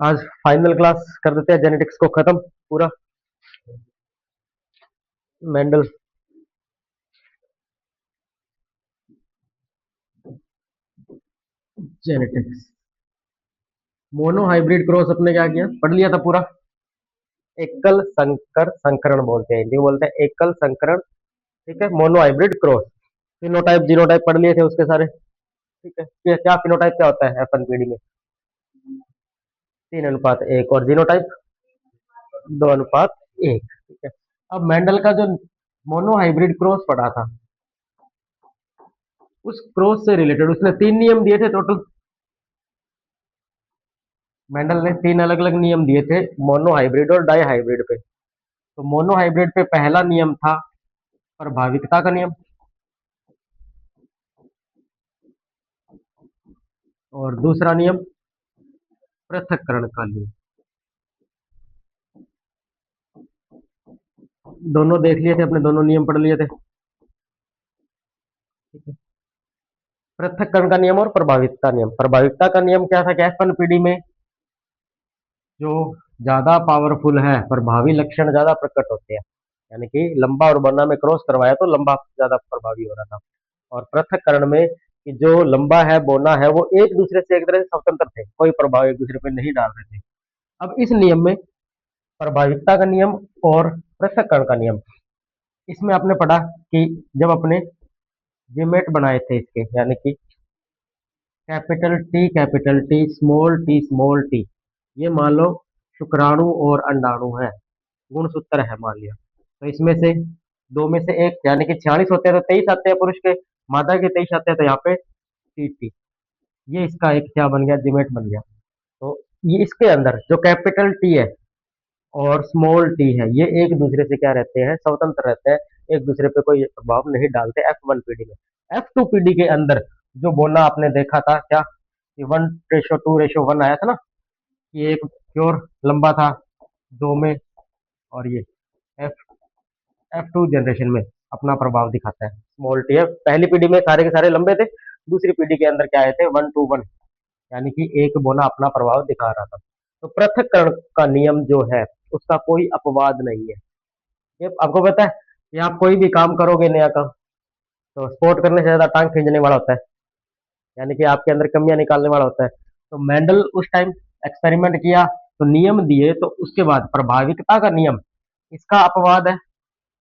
आज final class कर देते हैं, जेनेटिक्स को खत्म पूरा। Mendel genetics, mono hybrid cross अपने क्या किया, पढ़ लिया था पूरा। एकल संकर संकरण बोलते हैं, हिंदी में बोलते हैं एकल संकरण। ठीक है, mono hybrid cross. Phenotype genotype पढ़ लिए थे उसके सारे। ठीक है, क्या फिनोटाइप क्या होता है एफएनपीडी में? 3:1, और जीनोटाइप 2:1। ठीक है। अब मेंडल का जो मोनो हाइब्रिड क्रॉस पढ़ा था, उस क्रॉस से रिलेटेड उसने 3 नियम दिए थे टोटल। मेंडल ने 3 अलग अलग नियम दिए थे मोनो हाइब्रिड और डाई हाइब्रिड पे। तो मोनो हाइब्रिड पे पहला नियम था प्रभाविकता का नियम, और दूसरा नियम पृथक्करण का नियम। दोनों देख लिए थे अपने, दोनों नियम पढ़ लिए थे। ठीक है। पृथक्करण का नियम और प्रभाविकता नियम। प्रभाविकता का नियम क्या था कि एफ1 पीढ़ी में जो ज्यादा पावरफुल है, प्रभावी लक्षण ज्यादा प्रकट होते हैं। यानी कि लंबा और बना में क्रॉस करवाया तो लंबा ज्यादा प्रभावी हो रहा था। और पृथक्करण में कि जो लंबा है बोना है वो एक दूसरे से एक तरह से स्वतंत्र थे, कोई प्रभाव एक दूसरे पर नहीं डाल रहे थे। अब इस नियम में प्रभाविकता का नियम और पृथक्करण का नियम, इसमें आपने पढ़ा कि जब अपने जिमेट बनाए थे इसके, यानी कि कैपिटल टी स्मॉल टी, ये मान लो शुक्राणु और अंडाणु है, गुणसूत्र है मान लिया। तो इसमें से दो में से एक, यानी कि 46 होते हैं तो 23 आते हैं पुरुष के, मादा के 23 आते हैं, तो यहाँ पे टी टी, ये इसका एक क्या बन गया, जिमेट बन गया। तो ये इसके अंदर जो कैपिटल टी है और स्मॉल टी है, ये एक दूसरे से क्या रहते हैं, स्वतंत्र रहते हैं, एक दूसरे पे कोई प्रभाव नहीं डालते F1 पीढ़ी में। F2 पीढ़ी के अंदर जो बोला आपने देखा था क्या, कि 1:2:1 आया था ना, कि एक प्योर लंबा था दो में, और ये एफ F2 जनरेशन में अपना प्रभाव दिखाता है स्मॉल टी है। पहली पीढ़ी में सारे के सारे लंबे थे, दूसरी पीढ़ी के अंदर क्या आए थे, 1:1, यानी कि एक बोना अपना प्रभाव दिखा रहा था। तो पृथक्करण का नियम जो है उसका कोई अपवाद नहीं है। ये आपको पता है कि आप कोई भी काम करोगे नया काम, तो स्पोर्ट करने से ज्यादा टांग खींचने वाला होता है, यानी कि आपके अंदर कमियां निकालने वाला होता है। तो मेंडल उस टाइम एक्सपेरिमेंट किया, तो नियम दिए, तो उसके बाद प्रभाविकता का नियम, इसका अपवाद है,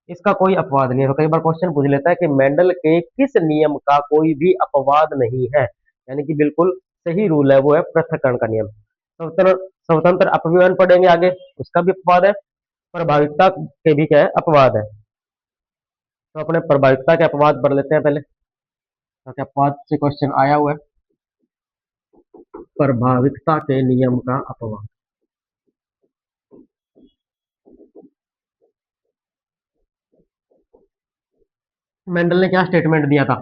इसका कोई अपवाद नहीं है। तो कई बार क्वेश्चन पूछ लेता है कि मेंडल के किस नियम का कोई भी अपवाद नहीं है, यानी कि बिल्कुल सही रूल है, वो है पृथक्करण का नियम। स्वतंत्र स्वतंत्र अपव्यवन पढ़ेंगे आगे, उसका भी अपवाद है, प्रभाविकता के भी क्या है, अपवाद है। तो अपने प्रभाविकता के अपवाद पढ़ लेते हैं पहले, तो अपवाद से क्वेश्चन आया हुआ है, प्रभाविकता के नियम का अपवाद। मेंडल ने क्या स्टेटमेंट दिया था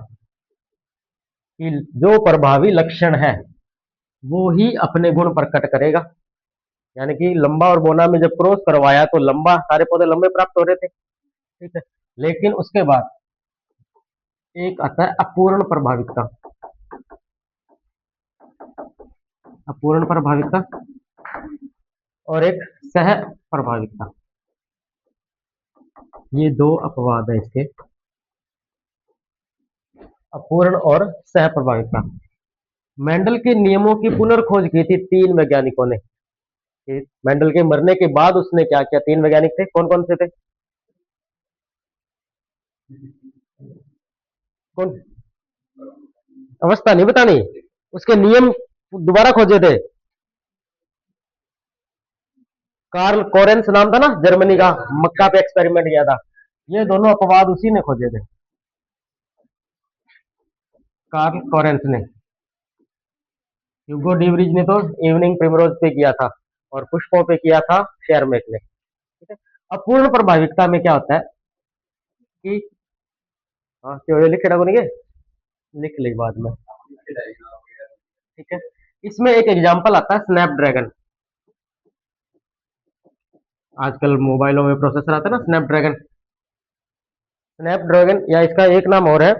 कि जो प्रभावी लक्षण है वो ही अपने गुण प्रकट करेगा। यानी कि लंबा और बोना में जब क्रॉस करवाया तो लंबा, सारे पौधे लंबे प्राप्त हो रहे थे। ठीक है, लेकिन उसके बाद एक आता है अपूर्ण प्रभाविकता। अपूर्ण प्रभाविकता और एक सह प्रभाविकता, ये दो अपवाद है इसके, अपूर्ण और सह प्रभाविकता। मेंडल के नियमों की पुनर्खोज की थी 3 वैज्ञानिकों ने। मेंडल के मरने के बाद उसने क्या किया, 3 वैज्ञानिक थे, कौन कौन से थे, कौन, अवस्था नहीं बतानी, उसके नियम दोबारा खोजे थे। कार्ल कोरेंस नाम था ना, जर्मनी का, मक्का पे एक्सपेरिमेंट किया था। ये दोनों अपवाद उसी ने खोजे थे, कार्ल कोरेंस ने। ह्यूगो डीवरीज ने तो इवनिंग प्रिमरोज पे किया था, और पुष्पों पे किया था शेरमेट ने। ठीक है। अपूर्ण प्रभाविकता में क्या होता है कि, हाँ क्यों लिखे डाको नहीं, लिख ली बाद में। ठीक है, इसमें एक एग्जांपल आता है स्नैपड्रैगन। आजकल मोबाइलों में प्रोसेसर आता है ना स्नैपड्रैगन, स्नैपड्रैगन या इसका एक नाम और है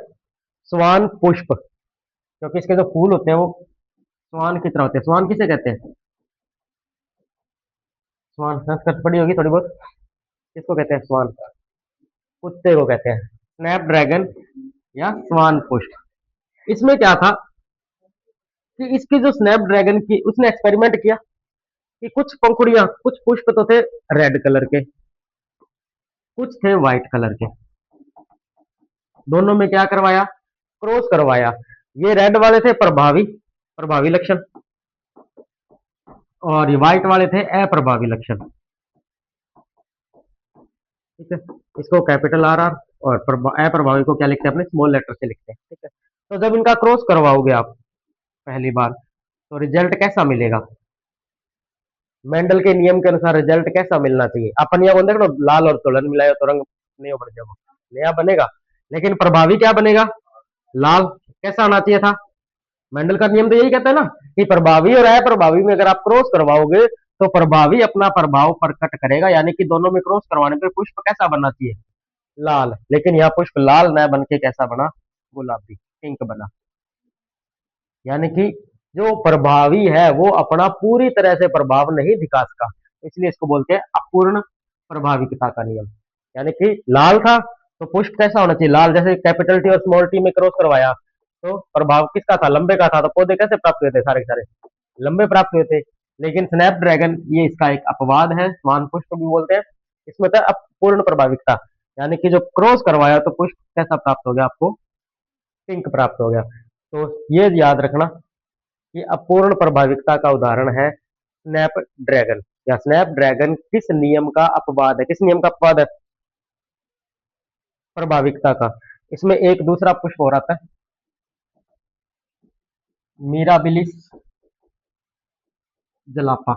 स्वान पुष्प। क्योंकि इसके जो फूल होते हैं वो स्वान की तरह होते हैं। स्वान किसे कहते हैं? स्वान संस्कृत पढ़ी होगी थोड़ी बहुत। किसको कहते हैं स्वान? कुत्ते को कहते हैं स्नैपड्रैगन या स्वान पुष्प। इसमें क्या था कि इसकी जो स्नैपड्रैगन की उसने एक्सपेरिमेंट किया कि कुछ पंखुड़ियां, कुछ पुष्प तो थे रेड कलर के, कुछ थे व्हाइट कलर के। दोनों में क्या करवाया? क्रॉस करवाया। ये रेड वाले थे प्रभावी, प्रभावी लक्षण, और ये व्हाइट वाले थे अप्रभावी लक्षण। ठीक है, इसको कैपिटल आर आर और अप्रभावी को क्या लिखते हैं अपने स्मॉल लेटर से लिखते हैं। ठीक है, तो जब इनका क्रॉस करवाओगे आप पहली बार तो रिजल्ट कैसा मिलेगा? मेंडल के नियम के अनुसार रिजल्ट कैसा मिलना चाहिए? अपन यह बोलते हैं ना, लाल और तुलन मिलाए तो रंग नहीं बढ़ जाएगा, नया बनेगा। लेकिन प्रभावी क्या बनेगा? लाल। कैसा आना चाहिए था? मेंडल का नियम तो यही कहता है ना कि प्रभावी और अप्रभावी में अगर आप क्रॉस करवाओगे तो प्रभावी अपना प्रभाव प्रकट करेगा, यानी कि दोनों में क्रॉस करवाने पे पुष्प कैसा बनना चाहिए? लाल। लेकिन यह पुष्प लाल न बन के कैसा बना? गुलाबी, पिंक बना। यानी कि जो प्रभावी है वो अपना पूरी तरह से प्रभाव नहीं दिखा सका, इसलिए इसको बोलते हैं अपूर्ण प्रभाविकता का नियम। यानी कि लाल था तो पुष्प कैसा होना चाहिए? लाल। जैसे कैपिटल टी और स्मॉल टी में क्रॉस करवाया तो प्रभाव किसका था? लंबे का था। तो पौधे कैसे प्राप्त हुए थे? सारे के सारे लंबे प्राप्त हुए थे। लेकिन स्नैपड्रैगन ये इसका एक अपवाद है, स्वान पुष्प भी बोलते हैं। इसमें था अपूर्ण प्रभाविकता, यानी कि जो क्रॉस करवाया तो पुष्प कैसा प्राप्त हो गया आपको? पिंक प्राप्त हो गया। तो ये याद रखना, ये अपूर्ण प्रभाविकता का उदाहरण है स्नैपड्रैगन। या स्नैपड्रैगन किस नियम का अपवाद है? किस नियम का अपवाद है? प्रभाविकता का। इसमें एक दूसरा पुष्प हो रहा था, मीराबिलिस जलापा।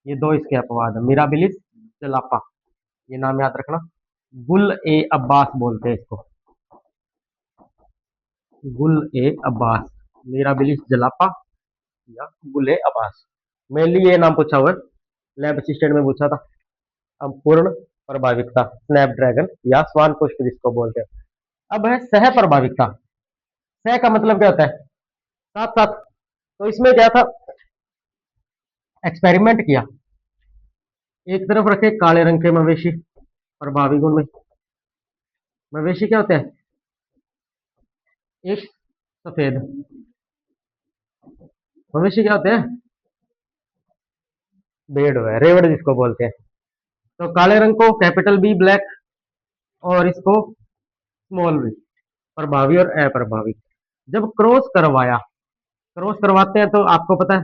ये दो इसके अपवाद है, मीराबिलिस जलापा, ये नाम याद रखना। गुल ए अब्बास बोलते हैं इसको, गुल ए अब्बास, मीराबिलिस जलापा या गुल ए अब्बास। मेनली ये नाम पूछा हुआ है, लैब असिस्टेंट में पूछा था। अब पूर्ण प्रभाविकता स्नैपड्रैगन या स्वान पुष्प जिसको बोलते हैं। अब है सह प्रभाविकता। सह का मतलब क्या होता है? साथ साथ। तो इसमें क्या था, एक्सपेरिमेंट किया। एक तरफ रखे काले रंग के मवेशी प्रभावी गुण में। मवेशी क्या होते हैं? एक सफेद। मवेशी क्या होते हैं? भेड़ है, रेवड़ जिसको बोलते हैं। तो काले रंग को कैपिटल बी ब्लैक, और इसको स्मॉल बी प्रभावी और अप्रभावी। जब क्रॉस करवाया, क्रॉस करवाते हैं तो आपको पता है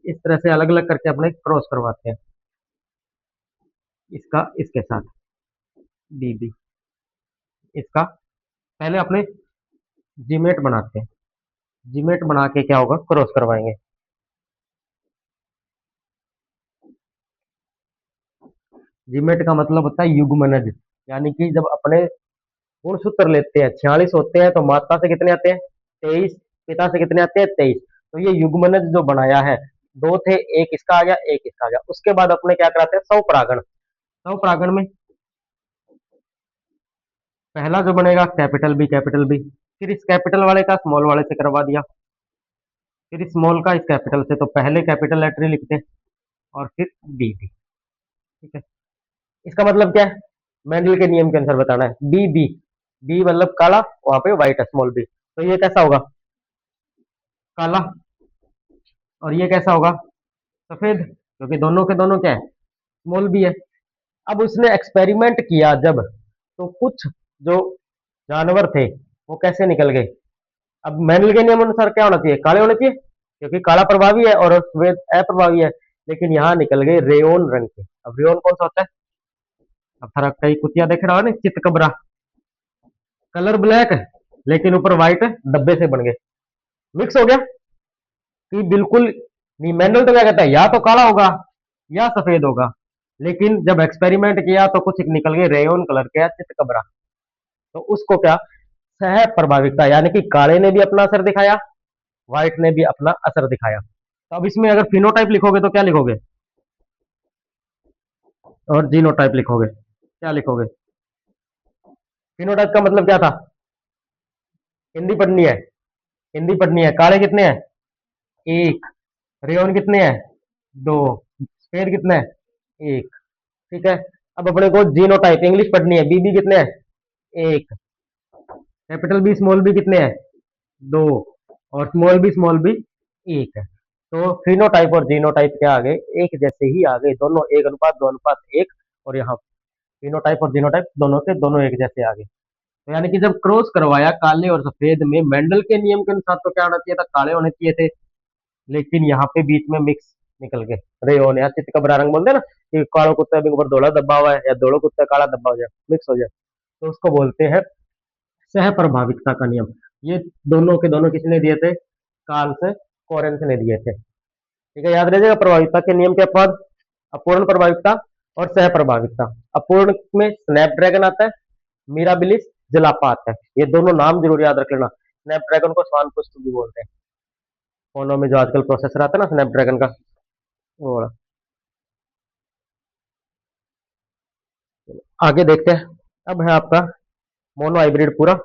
इस तरह से अलग अलग करके अपने क्रॉस करवाते हैं, इसका इसके साथ बी बी, इसका पहले अपने जीमेट बनाते हैं। जीमेट बना के क्या होगा? क्रॉस करवाएंगे। जीमेट का मतलब होता है युग्मनज, यानी कि जब अपने गुणसूत्र लेते हैं 46 होते हैं तो माता से कितने आते हैं? 23। पिता से कितने आते हैं? 23। तो ये युग्मनज जो बनाया है, दो थे, एक इसका आ गया, एक इसका आ गया। उसके बाद अपने क्या कराते हैं? स्वपरागण। स्वपरागण में पहला जो बनेगा कैपिटल बी, कैपिटल बी, फिर इस कैपिटल वाले का स्मॉल वाले से करवा दिया, फिर इस स्मॉल का इस कैपिटल से। तो पहले कैपिटल लेटर ही लिखते हैं और फिर बी बी। ठीक है, इसका मतलब क्या है? मेंडल के नियम के अनुसार बताना है। बी बी, बी मतलब काला, वहां पे व्हाइट है स्मॉल बी, तो ये कैसा होगा? काला। और ये कैसा होगा? सफेद, क्योंकि दोनों के दोनों क्या है? स्मॉल बी है। अब उसने एक्सपेरिमेंट किया जब, तो कुछ जो जानवर थे वो कैसे निकल गए? अब मेंडल के नियम अनुसार क्या होना चाहिए? काले होने चाहिए, क्योंकि काला प्रभावी है और श्वेत अप्रभावी है। लेकिन यहाँ निकल गए रेयोन रंग के। अब रेयोन कौन सा होता है? अब थोड़ा कई कुतिया देख रहा हो ना, चितकबरा, कलर ब्लैक है लेकिन ऊपर व्हाइट डब्बे से बन गए, मिक्स हो गया कि बिल्कुल नहीं। मेंडल तो क्या कहता है? या तो काला होगा या सफेद होगा। लेकिन जब एक्सपेरिमेंट किया तो कुछ निकल गए रेयोन कलर के चितकबरा। तो उसको क्या, सह प्रभाविकता, यानी कि काले ने भी अपना असर दिखाया, व्हाइट ने भी अपना असर दिखाया। तो अब इसमें अगर फिनोटाइप लिखोगे तो क्या लिखोगे? और जीनोटाइप लिखोगे, क्या लिखोगे? फिनोटाइप का मतलब क्या था? हिंदी पढ़नी है। हिंदी पढ़नी है। काले कितने हैं? एक। रेयन कितने हैं? दो। सफेद कितने हैं? एक। ठीक है। अब अपने को जीनोटाइप इंग्लिश पढ़नी है। बीबी कितने हैं? एक। कैपिटल बी स्मॉल बी कितने हैं? दो। और स्मॉल बी एक है। तो फिनोटाइप और जीनोटाइप क्या आ गए? एक जैसे ही आ गए, दोनों एक अनुपात दो अनुपात एक। और यहाँ फिनोटाइप और जीनोटाइप दोनों के दोनों एक जैसे आ गए। तो यानी कि जब क्रॉस करवाया काले और सफेद में, मेंडल के नियम के अनुसार तो क्या होना चाहिए था? काले होने चाहिए थे। लेकिन यहाँ पे बीच में मिक्स निकल गए। रेयोन या चित्त का बरा रंग बोलते हैं ना, कि कालो कुत्ते के ऊपर धोला धब्बा हुआ है या धोलो कुत्ते काला धब्बा हो जाए, मिक्स हो जाए, तो उसको बोलते हैं सह प्रभाविकता का नियम। ये दोनों के दोनों किसने दिए थे? कार्ल से कोरेंथ ने दिए थे। ठीक है, याद रखिएगा प्रभाविकता के नियम के पद। अपूर्ण प्रभाविकता और सह प्रभाविकता। अपूर्ण में स्नैपड्रैगन आता है, मीराबिलिस जलापा आता है। ये दोनों नाम जरूर याद रख लेना। स्नैपड्रैगन को स्वान पुष्प भी बोलते हैं। फोनों में जो आजकल प्रोसेसर आता है ना स्नैपड्रैगन का, वो वाला। आगे देखते हैं। अब है आपका मोनो हाइब्रिड पूरा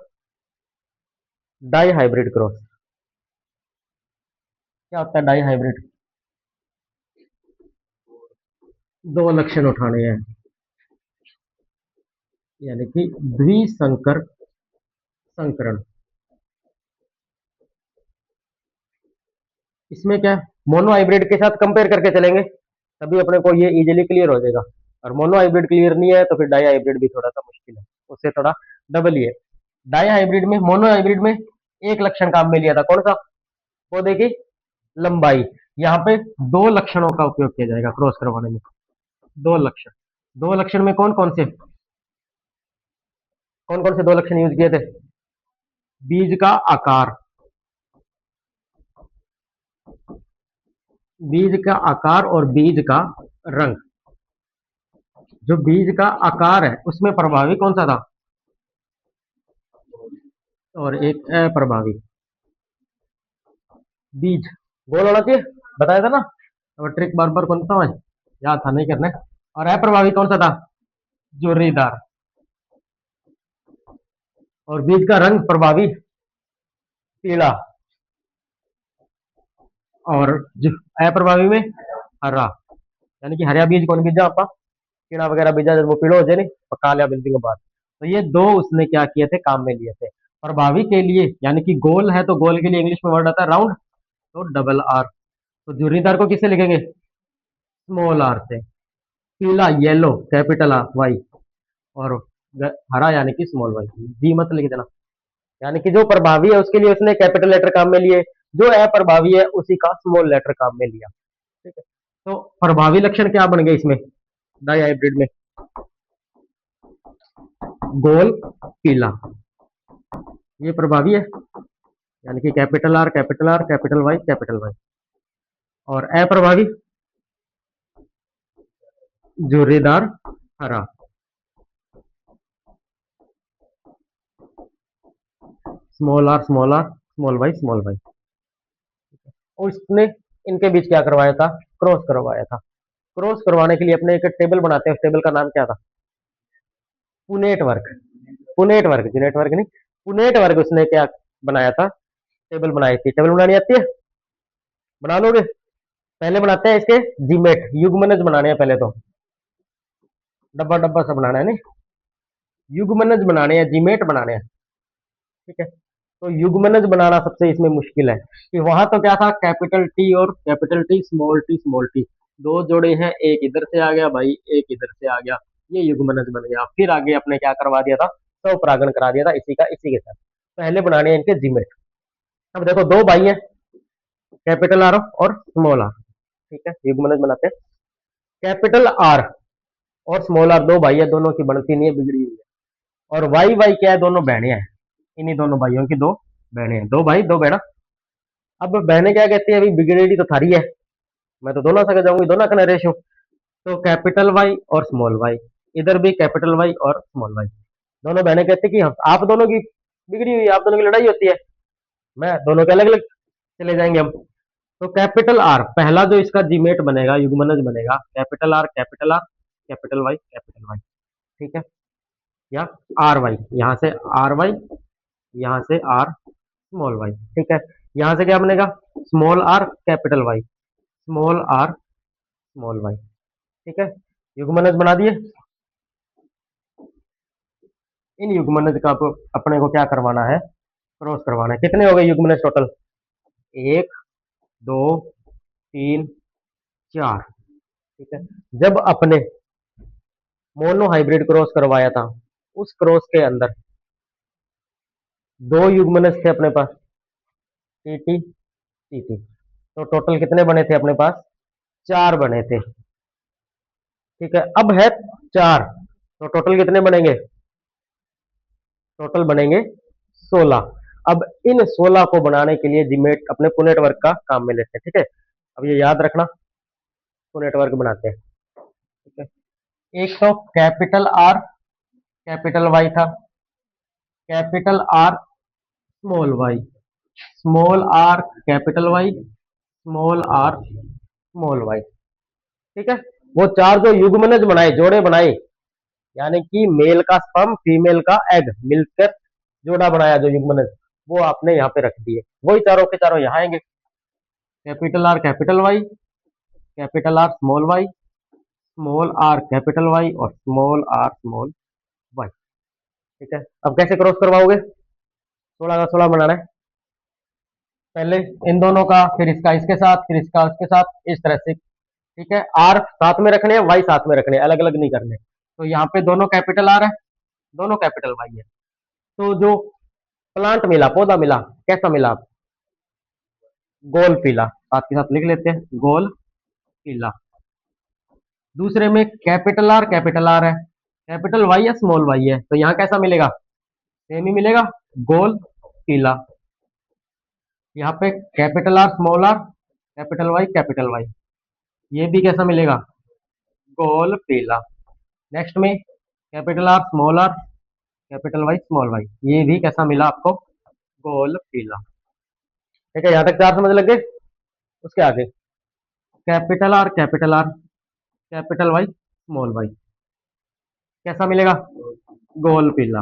डाई हाइब्रिड क्रॉस। क्या होता है डाई हाइब्रिड? दो लक्षण उठाने हैं, यानी कि द्विसंकर संकरण। इसमें क्या मोनो हाइब्रिड के साथ कंपेयर करके चलेंगे, तभी अपने को ये इजीली क्लियर हो जाएगा। और मोनो हाइब्रिड क्लियर नहीं है तो फिर डाई हाइब्रिड भी थोड़ा सा मुश्किल है, उससे थोड़ा डबल ही है। डाई हाइब्रिड में, मोनो हाइब्रिड में एक लक्षण काम में लिया था, कौन सा? पौधे की लंबाई। यहाँ पे दो लक्षणों का उपयोग किया जाएगा क्रॉस करवाने में। दो लक्षण। दो लक्षण में कौन कौन से दो लक्षण यूज किए थे? बीज का आकार, बीज का आकार और बीज का रंग। जो बीज का आकार है उसमें प्रभावी कौन सा था? और एक अप्रभावी। बीज गोल होना चाहिए, बताया था ना। अब ट्रिक बार बार कौन सा है, याद था नहीं करने। और अप्रभावी कौन सा था? जोरीदार। और बीज का रंग प्रभावी पीला। और जो अप्रभावी में हरा, यानी कि हरिया बीज कौन बीजा आपका? कीड़ा वगैरह बीजा जब वो पीला हो जाए नहीं, पका लिया बिल्डिंग के बाद। तो ये दो उसने क्या किए थे, काम में लिए थे। प्रभावी के लिए यानी कि गोल है तो गोल के लिए इंग्लिश में वर्ड आता है राउंड, तो डबल आर। तो जोरीदार को किससे लिखेंगे? स्मॉल आर से। पीला येलो कैपिटल आर वाई। और हरा यानी कि स्मॉल वाई, जी मत लिख देना। यानी कि जो प्रभावी है उसके लिए उसने कैपिटल लेटर काम में लिए, जो अप्रभावी है उसी का स्मॉल लेटर काम में लिया। ठीक है। तो प्रभावी लक्षण क्या बन गए इसमें डाई हाइब्रिड में? गोल पीला, ये प्रभावी है, यानी कि capital R capital R capital Y capital Y. और अप्रभावी जोरीदार हरा, small R small R small Y small Y. और इसने इनके बीच क्या करवाया था? क्रॉस करवाया था। क्रॉस करवाने के लिए अपने एक टेबल बनाते हैं, उस टेबल का नाम क्या था? Punnett work. पुनेट वर्क, जो नेटवर्क नहीं, पुनेट वर्क उसने क्या बनाया था? टेबल बनाई थी। टेबल बनानी आती है? बना लोगे? पहले बनाते हैं इसके जीमेट, युग्मनज बनाने हैं पहले तो। डब्बा डब्बा सा बनाना है नहीं, युग्मनज बनाने हैं, जीमेट बनाने हैं। ठीक है। तो युग्मनज बनाना सबसे इसमें मुश्किल है, कि वहां तो क्या था, कैपिटल टी और कैपिटल टी स्मॉल टी, दो जोड़े हैं, एक इधर से आ गया भाई, एक इधर से आ गया, ये युग्मनज बन गया। फिर आगे अपने क्या करवा दिया था? स्वपरागण करा दिया था इसी का इसी के साथ। पहले बनाने हैं इनके जीमेट। अब देखो दो भाई है, कैपिटल आर और स्मॉल आर। ठीक है, युग्मनज बनाते हैं। कैपिटल आर और स्मॉल आर दो भाई है, दोनों की बनती नहीं है, बिगड़ी हुई है। और वाई वाई क्या है? दोनों बहने हैं। इन्हीं दोनों भाइयों की दो बहनें हैं, दो भाई दो बहना। अब बहनें क्या कहती है, अभी बिगड़ेड़ी तो थारी है, मैं तो दोनों सके जाऊंगी, दोनों का नरेश हूँ। तो कैपिटल वाई और स्मॉल वाई, इधर भी कैपिटल वाई और स्मॉल वाई। दोनों बहनें कहती कि आप दोनों की बिगड़ी हुई, आप दोनों की लड़ाई होती है, मैं दोनों के अलग अलग चले जाएंगे हम। तो कैपिटल आर पहला जो इसका जीमेट बनेगा, युग्मनज बनेगा, capital R capital R capital Y capital Y. ठीक है। या आर वाई, यहाँ से आर वाई, यहाँ से आर स्मॉल वाई। ठीक है, यहां से क्या बनेगा? Small R capital Y, small R small Y. ठीक है, युग्मनज बना दिए। इन युग्मनज का अपने को क्या करवाना है? क्रॉस करवाना है। कितने हो गए युग्मनज टोटल? एक, दो, तीन, चार। ठीक है, जब अपने मोनो हाइब्रिड क्रॉस करवाया था, उस क्रॉस के अंदर दो युग्मनज थे अपने पास, टीटी टीटी। तो टोटल कितने बने थे अपने पास? चार बने थे। ठीक है, अब है चार, तो टोटल कितने बनेंगे? टोटल बनेंगे 16। अब इन 16 को बनाने के लिए जीमेट अपने पुनेट वर्क का काम में लेते हैं। ठीक है, अब ये याद रखना, पुनेट वर्क बनाते हैं। ठीक है, एक तो कैपिटल आर कैपिटल वाई था, capital R small Y, small R capital Y, small R small Y. ठीक है, वो चार जो युग्मनज बनाए, जोड़े बनाए, यानी कि मेल का स्पर्म फीमेल का एग मिलकर जोड़ा बनाया जो युग्मनज, वो आपने यहाँ पे रख दिए। वही चारों के चारों यहाँ आएंगे। Capital R capital Y, capital R small Y, small R capital Y और स्मॉल आर स्मॉल वाई। ठीक है, अब कैसे क्रॉस करवाओगे? 16 का 16 बनाना है। पहले इन दोनों का, फिर इसका इसके साथ, फिर इसका इसके साथ, इस तरह से। ठीक है, आर साथ में रखने हैं, वाई साथ में रखने हैं, अलग अलग नहीं करने। तो यहाँ पे दोनों कैपिटल आर है, दोनों कैपिटल वाई है। तो जो प्लांट मिला, पौधा मिला, कैसा मिला? गोल पीला। साथ के साथ लिख लेते हैं, गोल पीला। दूसरे में कैपिटल आर है, कैपिटल वाई है, स्मॉल वाई है, तो यहाँ कैसा मिलेगा? सेम ही मिलेगा, गोल पीला। यहाँ पे capital R small R, capital Y, ये भी कैसा मिलेगा? गोल पीला। नेक्स्ट में capital R small R, capital Y small Y, ये भी कैसा मिला आपको? गोल पीला। ठीक है, यहाँ तक चार समझ लग गए। उसके आगे capital R capital Y small Y, कैसा मिलेगा? गोल पीला।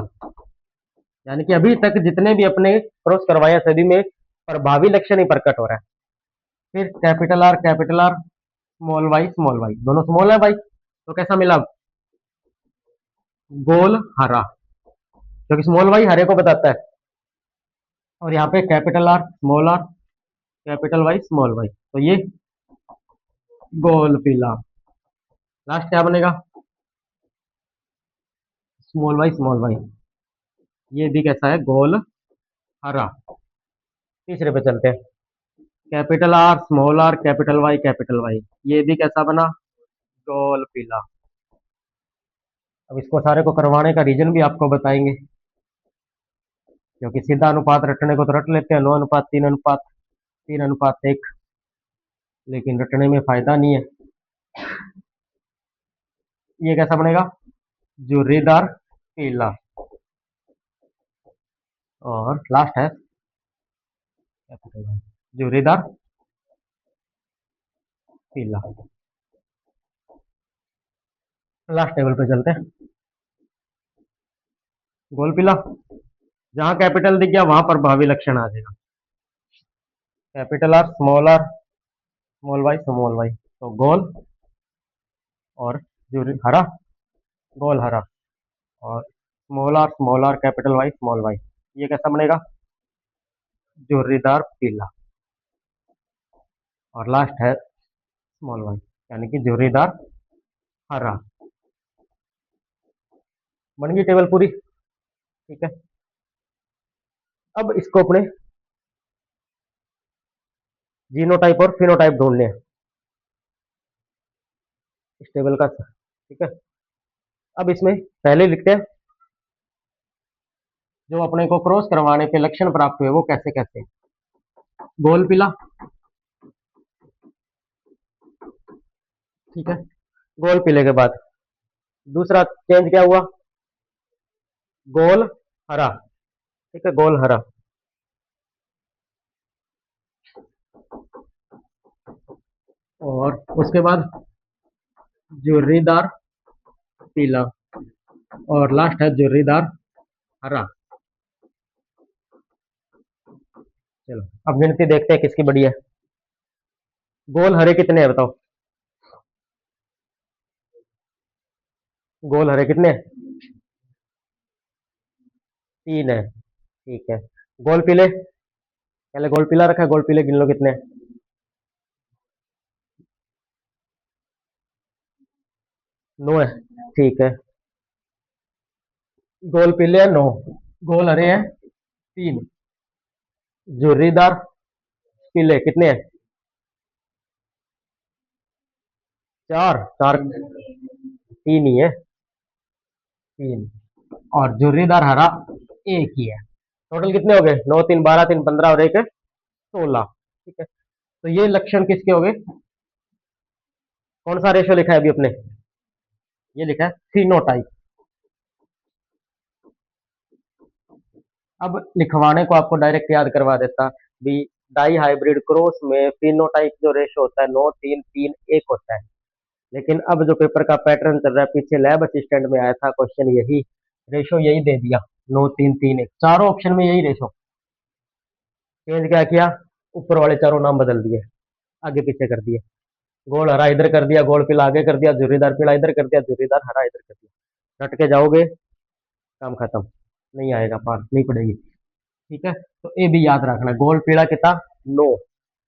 यानी कि अभी तक जितने भी अपने क्रॉस करवाए सभी में प्रभावी लक्षण ही प्रकट हो रहा है। फिर कैपिटल आर स्मॉल वाई, दोनों स्मॉल है भाई, तो कैसा मिला? गोल हरा, क्योंकि स्मॉल वाई हरे को बताता है। और यहाँ पे R capital Y small Y, तो ये गोल पीला। लास्ट क्या बनेगा? स्मॉल वाई, ये भी कैसा है? गोल हरा। तीसरे पे चलते हैं, कैपिटल आर कैपिटल वाई, ये भी कैसा बना? गोल पीला। अब इसको सारे को करवाने का रीजन भी आपको बताएंगे, क्योंकि सीधा अनुपात रटने को तो रट लेते हैं, 9:3:3:1, लेकिन रटने में फायदा नहीं है। ये कैसा बनेगा? झुर्रीदार पीला। और लास्ट है झुर्रीदार पीला। लास्ट टेबल पे चलते हैं, गोल पीला। जहां कैपिटल दिख गया वहां पर भावी लक्षण आ जाएगा, कैपिटल आर स्मॉल वाई, तो गोल और जो हरा, गोल हरा। और small R capital Y small Y, ये कैसा बनेगा? जोरीदार पीला। और लास्ट है स्मॉल वाई, यानी कि जोरीदार हरा। बन गई टेबल पूरी। ठीक है, अब इसको अपने जीनोटाइप और फिनोटाइप ढूंढने हैं इस टेबल का। ठीक है, अब इसमें पहले लिखते हैं जो अपने को क्रॉस करवाने पे लक्षण प्राप्त हुए वो कैसे कैसे। गोल पीला। ठीक है, गोल पीले के बाद दूसरा चेंज क्या हुआ? गोल हरा। ठीक है, गोल हरा। और उसके बाद जुर्रीदार पीला। और लास्ट है जुर्रीदार हरा। चलो अब गिनती देखते हैं किसकी बड़ी है। गोल हरे कितने हैं बताओ। गोल हरे कितने हैं? 3 है। ठीक है। गोल पीले, पहले गोल पीला रखा है, गोल पीले गिन लो कितने हैं। 9 है। ठीक है। गोल पीले है 9, गोल हरे हैं 3, झुर्रीदार पीले कितने हैं? 4, 4 3 ही है। 3 और झुर्रीदार हरा एक ही है। टोटल कितने हो गए? 9 3 12, 3 15 और एक 16। ठीक है। तो ये लक्षण किसके हो गए? कौन सा रेशो लिखा है अभी अपने? ये लिखा है फिनोटाइप। अब लिखवाने को आपको डायरेक्ट याद करवा देता भी। डाई हाइब्रिड क्रॉस में फिनोटाइप जो रेशो होता है 9 3 3 1 होता है। लेकिन अब जो पेपर का पैटर्न चल रहा है, पीछे लैब असिस्टेंट में आया था क्वेश्चन, यही रेशो यही दे दिया, 9 3 3 1, चारों ऑप्शन में यही रेशो। चेंज क्या किया? ऊपर वाले चारों नाम बदल दिए, आगे पीछे कर दिए। गोल हरा इधर कर दिया, गोल पीला आगे कर दिया, झुर्रीदार पीला इधर कर दिया, झुर्रीदार हरा इधर कर दिया। रट के जाओगे काम खत्म, नहीं आएगा, पास नहीं पड़ेगी। ठीक है। तो ये भी याद रखना, गोल पीला कितना? 9,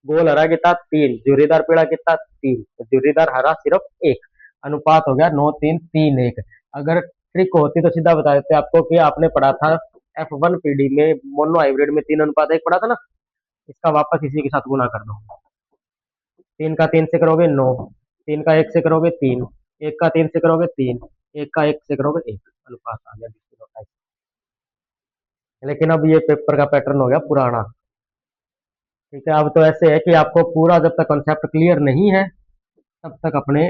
गोल हरा कितना? 3, झुर्रीदार पीला कितना? 3, झुर्रीदार हरा सिर्फ 1। अनुपात हो गया 9 3 3 1। अगर ट्रिक होती तो सीधा बता देते आपको कि आपने पढ़ा था F1 पीडी में मोनो हाइब्रिड में 3:1 पढ़ा था ना। इसका वापस इसी के साथ गुना कर दो। 3 का 3 से करोगे 9, 3 का 1 से करोगे 3, 1 का 3 से करोगे 3, 1 का 1 से करोगे 1, अनुपात आ गया 20:28। लेकिन अब ये पेपर का पैटर्न हो गया पुराना। ठीक है। अब तो ऐसे है कि आपको पूरा जब तक कॉन्सेप्ट क्लियर नहीं है तब तक अपने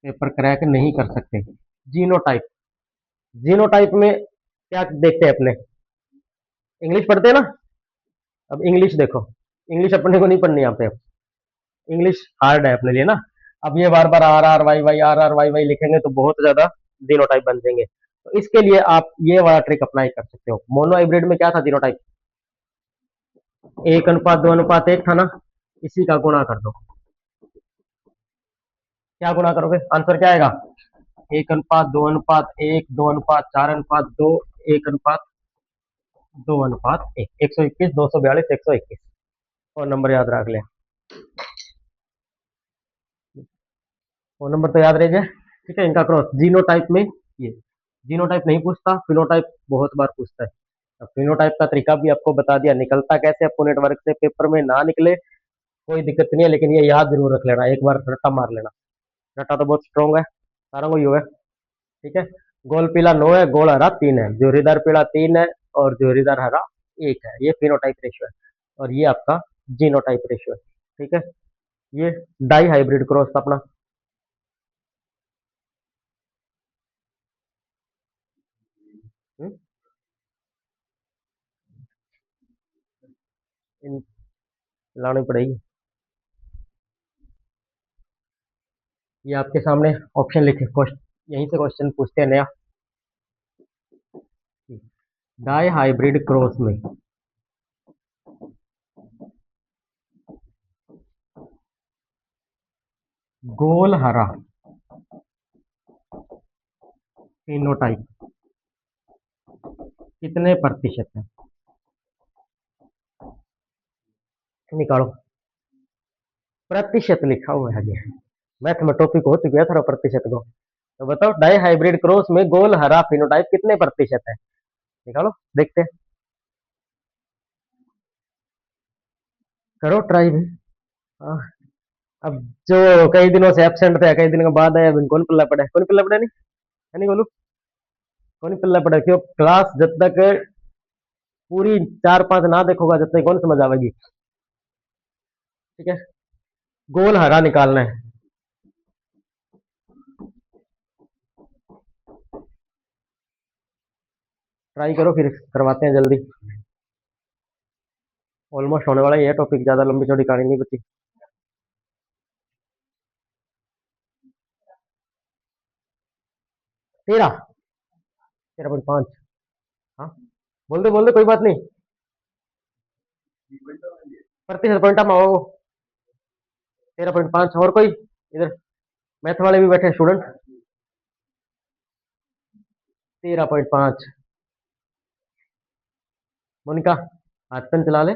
पेपर क्रैक नहीं कर सकते। जीनोटाइप, जीनोटाइप में क्या देखते हैं अपने? इंग्लिश पढ़ते हैं ना। अब इंग्लिश देखो, इंग्लिश अपने को नहीं पढ़नी यहाँ पे। इंग्लिश हार्ड है अपने लिए ना। अब ये बार बार R R Y Y R R Y Y लिखेंगे तो बहुत ज्यादा जीनोटाइप बन जाएंगे। तो इसके लिए आप ये वाला ट्रिक अप्लाई कर सकते हो। मोनो हाइब्रिड में क्या था जीनोटाइप? 1:2:1 था ना। इसी का गुणा कर दो। क्या गुणा करोगे? आंसर क्या आएगा? 1:2:1, 2:4:4:2, 1:2:1, 121, 242, 121। फोन नंबर याद रख ले। फोन नंबर तो याद रह जाए। ठीक है। इनका क्रॉस जीनोटाइप में ये जीनोटाइप नहीं पूछता, फिनोटाइप बहुत बार पूछता है। अब फिनोटाइप का तरीका भी आपको बता दिया, निकलता कैसे आपको नेटवर्क से, पेपर में ना निकले कोई दिक्कत नहीं है, लेकिन ये याद जरूर रख लेना, एक बार रट्टा मार लेना। रट्टा तो बहुत स्ट्रॉन्ग है, सारा को यू है। ठीक है। गोल पीला 9 है, गोल हरा 3 है, जोरीदार पीला 3 है और जोरीदार हरा 1 है। ये फिनोटाइप रेशियो है और ये आपका जीनोटाइप रेशियो है। ठीक है। ये डाई हाइब्रिड क्रॉस था अपना। हम्म, इन लानी पड़ेगी। ये आपके सामने ऑप्शन लिखे, क्वेश्चन यहीं से क्वेश्चन पूछते हैं नया। डाई हाइब्रिड क्रॉस में गोल हरा फिनोटाइप कितने प्रतिशत है? निकालो। प्रतिशत लिखा हुआ है आगे, मैथ में टॉपिक हो चुकी है थोड़ा प्रतिशत को। तो बताओ डाई हाइब्रिड क्रॉस में गोल हरा फिनोटाइप कितने प्रतिशत है? निकालो, देखते हैं। करो ट्राई भी। हाँ, अब जो कई दिनों से एबसेंट थे, कई दिन के बाद आया, अब इनको कौन पल्ला पड़ा है? कौन पल्ला पड़ा नहीं है? नहीं बोलू, कौन पल्ला पड़ा? क्यों? क्लास जब तक पूरी 4 5 ना देखोगा जब तक कौन समझ आवेगी। ठीक है। गोल हरा निकालना है। ट्राई करो फिर करवाते हैं जल्दी। ऑलमोस्ट होने वाला ही है टॉपिक, ज्यादा लंबी चौड़ी कहानी नहीं बची। 13, 13.5। हाँ, बोल दे कोई बात नहीं। प्रतिशत पॉइंट में आओ। 13.5। और कोई इधर मैथ वाले भी बैठे स्टूडेंट। 13.5। मोनिका हाथ पेन चला ले।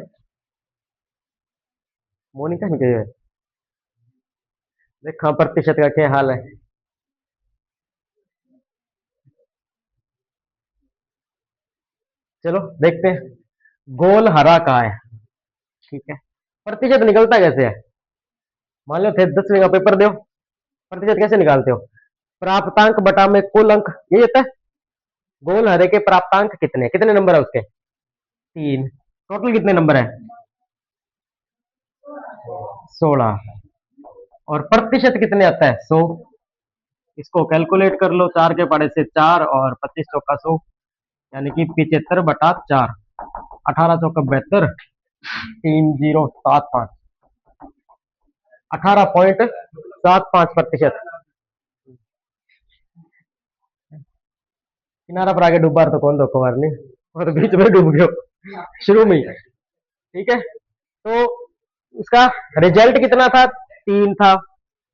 मोनिका नहीं कही है। देखा प्रतिशत का क्या हाल है। चलो देखते हैं। गोल हरा का है। ठीक है। प्रतिशत निकलता कैसे है? मान लो थे 10वीं का पेपर दो। प्रतिशत कैसे निकालते हो? प्राप्तांक बटा में कुल अंक, ये होता है। गोल हरे के प्राप्तांक कितने कितने नंबर है उसके? 3। टोटल कितने नंबर है? 16। और प्रतिशत कितने आता है? 100। इसको कैलकुलेट कर लो। 4 के पड़े से 4 और 25 चौका 100, यानी कि 75/4। 18 चौका 72। 3075। 18.75%। किनारा पर आगे डूबा तो कौन धोखा मारनी, और बीच में डूब गयो शुरू में ही। ठीक है। तो उसका रिजल्ट कितना था? 3 था।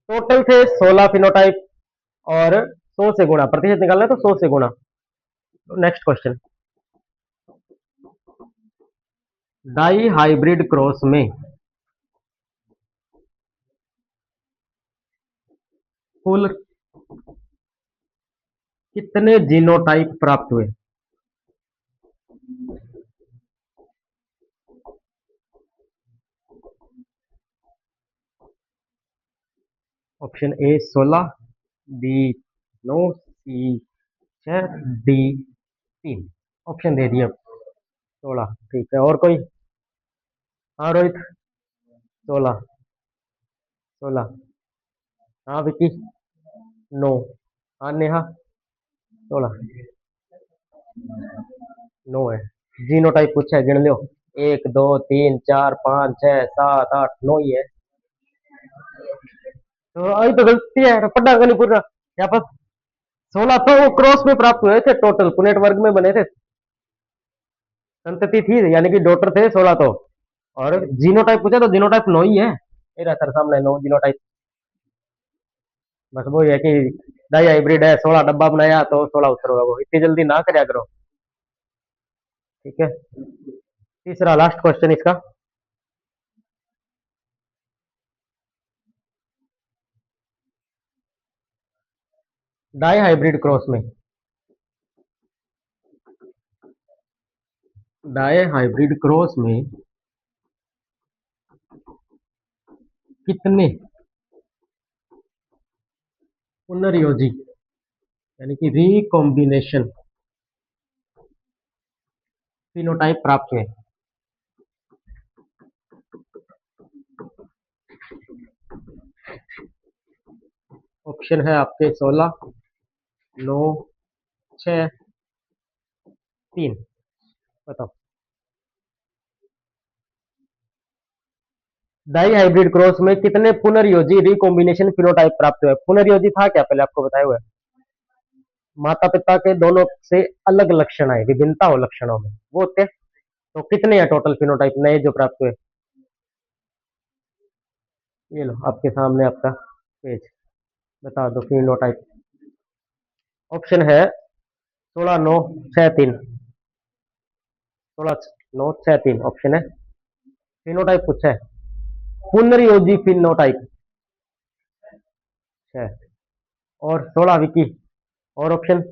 टोटल थे 16 फिनोटाइप। और 100 से गुणा, प्रतिशत निकालना है तो 100 से गुणा। Next question. Dihybrid cross में कुल कितने जीनोटाइप प्राप्त हुए? Option A 16, B 9, C 6, D 3। Option दे दिए 16। ठीक है। और कोई? हाँ रोहित। 16। 16। हाँ विकी। 9। हाँ नेहा। 16। 9 है। जीनोटाइप पूछा है, गिन लो। 1 2 3 4 5 6 7 8 9 ही है। तो अभी तो गलती है, पढ़ा नहीं पूरा यहाँ पर। 16 तो वो क्रॉस में प्राप्त हुए थे, टोटल पुनेट वर्ग में बने थे। संतति थी, यानी कि डॉटर थे 16 तो। और जीनोटाइप पूछा तो जीनोटाइप 9 ही है। ये रहा सर सामने 9 जीनोटाइप। बस वो है कि डाई हाइब्रिड है, 16 डब्बा बनाया तो 16 उत्तर होगा। वो इतनी जल्दी ना करया करो। ठीक है। तीसरा लास्ट क्वेश्चन इसका। डाई हाइब्रिड क्रॉस में, डाई हाइब्रिड क्रॉस में कितने पुनर्योजी, यानी कि रिकॉम्बिनेशन फिनोटाइप प्राप्त हुए? ऑप्शन है आपके 16, 9, 6, 3। बताओ। डाई हाइब्रिड क्रॉस में कितने पुनर्योजी रिकॉम्बिनेशन फिनोटाइप प्राप्त हुए? पुनर्योजी था क्या पहले आपको बताया हुआ है? माता पिता के दोनों से अलग लक्षण आए, विभिन्नता हो लक्षणों में, वो थे। तो कितने हैं टोटल फिनोटाइप नए जो प्राप्त हुए? ये लो आपके सामने आपका पेज, बता दो फिनोटाइप। ऑप्शन है 16, 9, 6, 3। 16, 9, 6, 3 ऑप्शन है। फिनोटाइप पूछा है, पुनर्योजी फिनोटाइप है। और 16 विकी। और ऑप्शन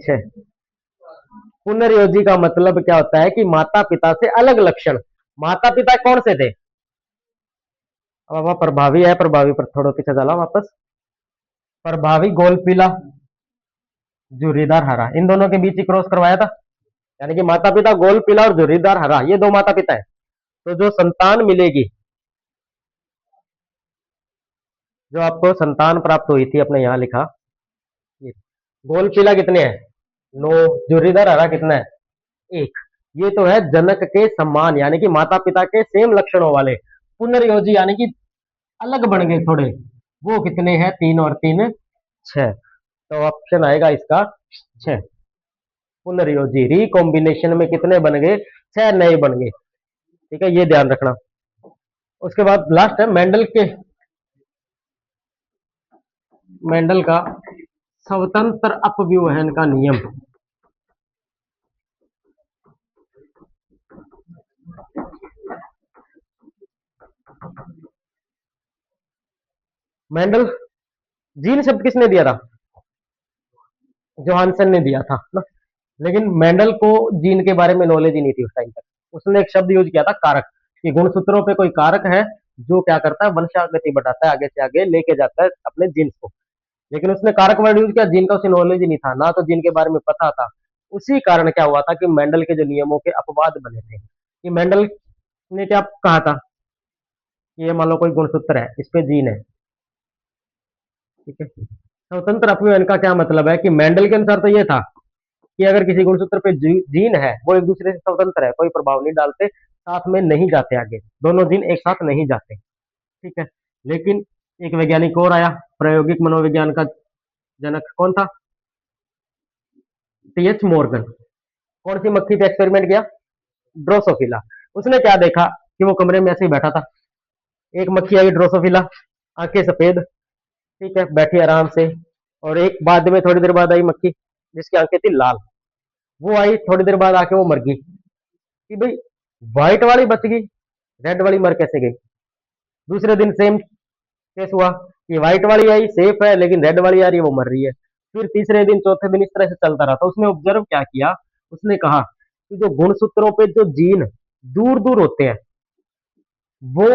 6। पुनर्योजी का मतलब क्या होता है कि माता पिता से अलग लक्षण। माता पिता कौन से थे? अब वह प्रभावी है, प्रभावी पर थोड़ा पीछे चला वापस। प्रभावी गोल पीला, झुर्रीदार हरा, इन दोनों के बीच ही क्रॉस करवाया था। यानी कि माता पिता गोल पीला और झुर्रीदार हरा, ये दो माता पिता है। तो जो संतान मिलेगी, जो आपको संतान प्राप्त हुई थी, अपने यहां लिखा। ये गोल पीला कितने हैं? 9। झुर्रीदार हरा कितना है? 1। ये तो है जनक के समान, यानी कि माता पिता के सेम लक्षणों वाले। पुनर्योजी यानी कि अलग बन गए थोड़े, वो कितने हैं? 3 और 3 6। तो ऑप्शन आएगा इसका 6। पुनर्योजी रिकॉम्बिनेशन में कितने बन गए? 6 नए बन गए। ठीक है, ये ध्यान रखना। उसके बाद लास्ट है मेंडल का स्वतंत्र अपव्यूहन का नियम। मेंडल जीन शब्द किसने दिया था? जोहानसन ने दिया था ना। लेकिन मेंडल को जीन के बारे में नॉलेज ही नहीं थी उस टाइम तक। उसने एक शब्द यूज किया था कारक, कि गुणसूत्रों पे कोई कारक है जो क्या करता है, वंशागति बढ़ाता है, आगे से आगे लेके जाता है अपने जीन्स को। लेकिन उसने कारक वर्ड यूज किया, जीन का उसे नॉलेज ही नहीं था, ना तो जीन के बारे में पता था। उसी कारण क्या हुआ था कि मेंडल के जो नियमों के अपवाद बने थे, कि मेंडल ने क्या कहा था कि ये मान लो कोई गुणसूत्र है, इस पे जीन है। ठीक है, स्वतंत्र अपव्ययन का क्या मतलब है कि मेंडल के अनुसार तो ये था कि अगर किसी गुणसूत्र पे जीन है, वो एक दूसरे से स्वतंत्र है, कोई प्रभाव नहीं डालते, साथ में नहीं जाते आगे, दोनों जीन एक साथ नहीं जाते। ठीक है, लेकिन एक वैज्ञानिक और आया, प्रायोगिक मनोविज्ञान का जनक कौन था? TH Morgan. कौन सी मक्खी पे एक्सपेरिमेंट किया? ड्रोसोफिला। उसने क्या देखा कि वो कमरे में ऐसे ही बैठा था, एक मक्खी आई ड्रोसोफिला, आंखें सफेद, ठीक है, बैठी आराम से। और एक बाद में थोड़ी देर बाद आई मक्खी जिसकी आंखें थी लाल, वो आई थोड़ी देर बाद आके वो मर गई। कि भाई व्हाइट वाली बच गई, रेड वाली मर कैसे गई? दूसरे दिन सेम केस हुआ कि व्हाइट वाली आई सेफ है, लेकिन रेड वाली आ रही है वो मर रही है। फिर तीसरे दिन चौथे दिन इस तरह से चलता रहा। तो उसने ऑब्जर्व क्या किया, उसने कहा कि जो गुणसूत्रों पे जो जीन दूर दूर होते हैं, वो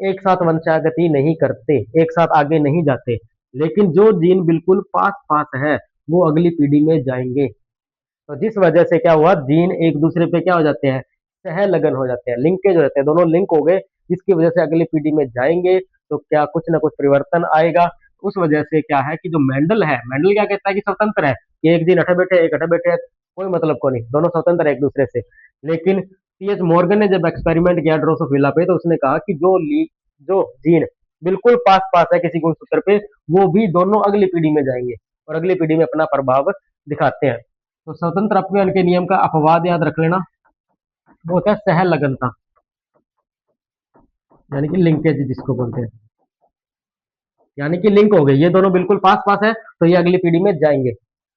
एक साथ वंशागति नहीं करते, एक साथ आगे नहीं जाते। लेकिन जो जीन बिल्कुल पास पास है, वो अगली पीढ़ी में जाएंगे। तो जिस वजह से क्या हुआ, जीन एक दूसरे पे क्या हो जाते हैं, सह लगन हो जाते हैं, लिंकेज हो जाते हैं, दोनों लिंक हो गए, जिसकी वजह से अगली पीढ़ी में जाएंगे तो क्या कुछ ना कुछ परिवर्तन आएगा। उस वजह से क्या है कि जो मेंडल है, मेंडल क्या कहता है कि स्वतंत्र है, कि एक जीन अठे बैठे एक अठे बैठे, कोई मतलब को नहीं, दोनों स्वतंत्र है एक दूसरे से। लेकिन टीएच मॉर्गन ने जब एक्सपेरिमेंट किया ड्रोसोफिला पे, तो उसने कहा कि जो जीन बिल्कुल पास पास है किसी गुणसूत्र पे, वो भी दोनों अगली पीढ़ी में जाएंगे और अगली पीढ़ी में अपना प्रभाव दिखाते हैं। तो स्वतंत्र अपव्यय के नियम का अपवाद याद रख लेना, वो होता है सहलगनता, यानी कि लिंकेज जिसको बोलते हैं। यानी कि लिंक हो गई, ये दोनों बिल्कुल पास पास है, तो ये अगली पीढ़ी में जाएंगे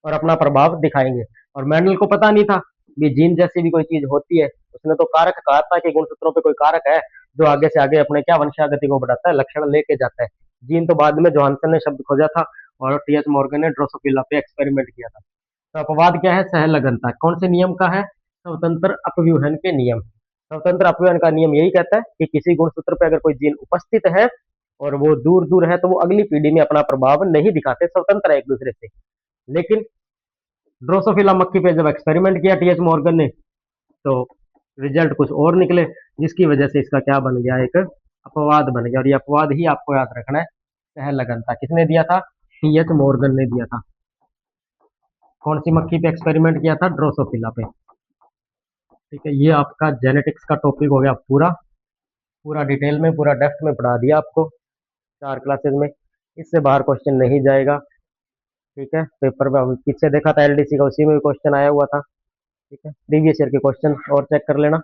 और अपना प्रभाव दिखाएंगे। और मेंडल को पता नहीं था भी जीन जैसी भी कोई चीज होती है। उसने तो कारक कहा था कि गुणसूत्रों पे कोई कारक है जो आगे से आगे अपने क्या वंशागति को बढ़ाता है, लक्षण लेके जाता है। जीन तो बाद में जोहानसन ने शब्द खोजा था और टीएच मॉर्गन ने ड्रोसोफिला पे एक्सपेरिमेंट किया था। तो अपवाद क्या है? सहलगनता। कौन से नियम का है? स्वतंत्र अपव्यूहन के नियम। स्वतंत्र अपव्यूहन का नियम यही कहता है कि किसी गुणसूत्र पे अगर कोई जीन उपस्थित है और वो दूर दूर है, तो वो अगली पीढ़ी में अपना प्रभाव नहीं दिखाते, स्वतंत्र है एक दूसरे से। लेकिन ड्रोसोफिला मक्खी पे जब एक्सपेरिमेंट किया टीएच मॉर्गन ने, तो रिजल्ट कुछ और निकले, जिसकी वजह से इसका क्या बन गया, एक अपवाद बन गया। और ये अपवाद ही आपको याद रखना है, सहलगनता। किसने दिया था? टीएच मॉर्गन ने दिया था। कौन सी मक्खी पे एक्सपेरिमेंट किया था? ड्रोसोफिला पे। ठीक है, ये आपका जेनेटिक्स का टॉपिक हो गया पूरा। पूरा डिटेल में, पूरा डेप्थ में पढ़ा दिया आपको 4 क्लासेज में। इससे बाहर क्वेश्चन नहीं जाएगा। ठीक है, पेपर में हम पीछे देखा था एलडीसी का, उसी में भी क्वेश्चन आया हुआ था। ठीक है, प्रीवियस ईयर के क्वेश्चन और चेक कर लेना।